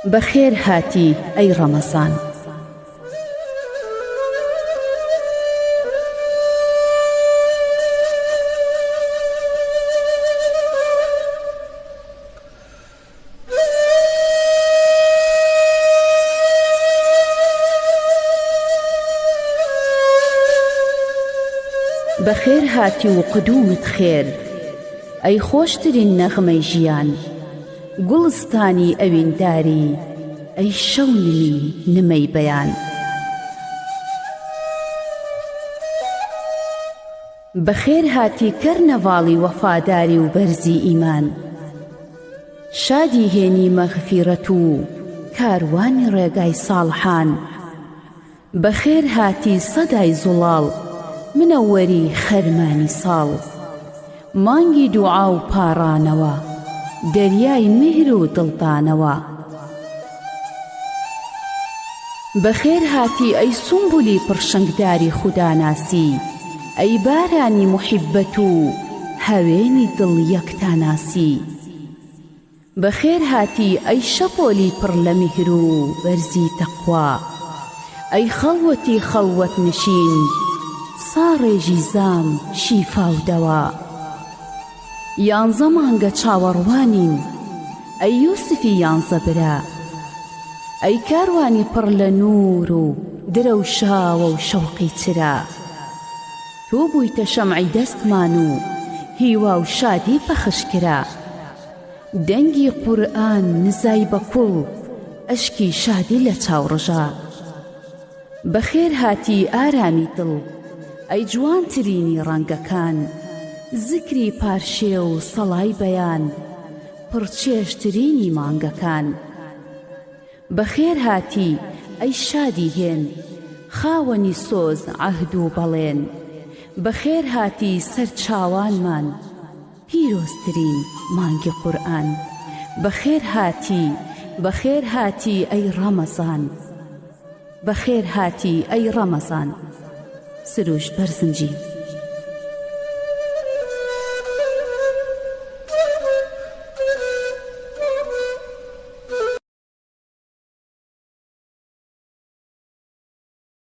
بخير هاتي أي رمضان. بخير هاتي وقدومت خير أي خوشترين نغمي جيان گوڵستانی ئەوینداری ئەی شەونمی نمەی بەیان. بەخێر هاتی کەرنەڤاڵی وەفاداری و بەرزی ئیمان، شادی هێنی مەغفیرەت و کاروانی ڕێگای ساڵحان. بەخێر هاتی سەدای زوڵاڵ منەوەری خەرمانی ساڵ، مانگی دوعا و پاڕانەوە دەریای میهر و دڵدانەوە. بەخێر هاتی ئەی سومبولی پڕشنگداری خوداناسی، ئەی بارانی محیبەت و هەوێنی دڵ یەکتاناسی. بەخێر هاتی ئەی شەپۆلی پڕ لە میهر و بەرزی تەقوا، ئەی خەڵوەتی خەڵوەت نشین ساڕێژی زام شیفا و دەوا. یانزە مانگە چاوەڕوانین ئەی یوسفی یانزە برا، ئەی کاروانی پڕ لە نور و درەوشاوە و شەوقی چرا. تۆ بوویتە شەمعی دەستمان و هیوا و شادی پەخشکرا، دەنگی قورئان نزای بە کوڵ ئەشکی شادی لە چاوڕژا. بەخێر هاتی ئارامی دڵ ئەی جوانترینی ڕەنگەکان، زیکری پارشێ و سەڵای بەیان پڕچێشترینی مانگەکان. بەخێر هاتی ئەی شادی هێن خاوەنی سۆز عەهد و بەڵێن. بەخێر هاتی سەر چاوانمان پیرۆزترین مانگی قورئان. بەخێر هاتی بەخێر هاتی ئەی ڕەمەزان، بەخێر هاتی ئەی ڕەمەزان. سروش بەرزنجی.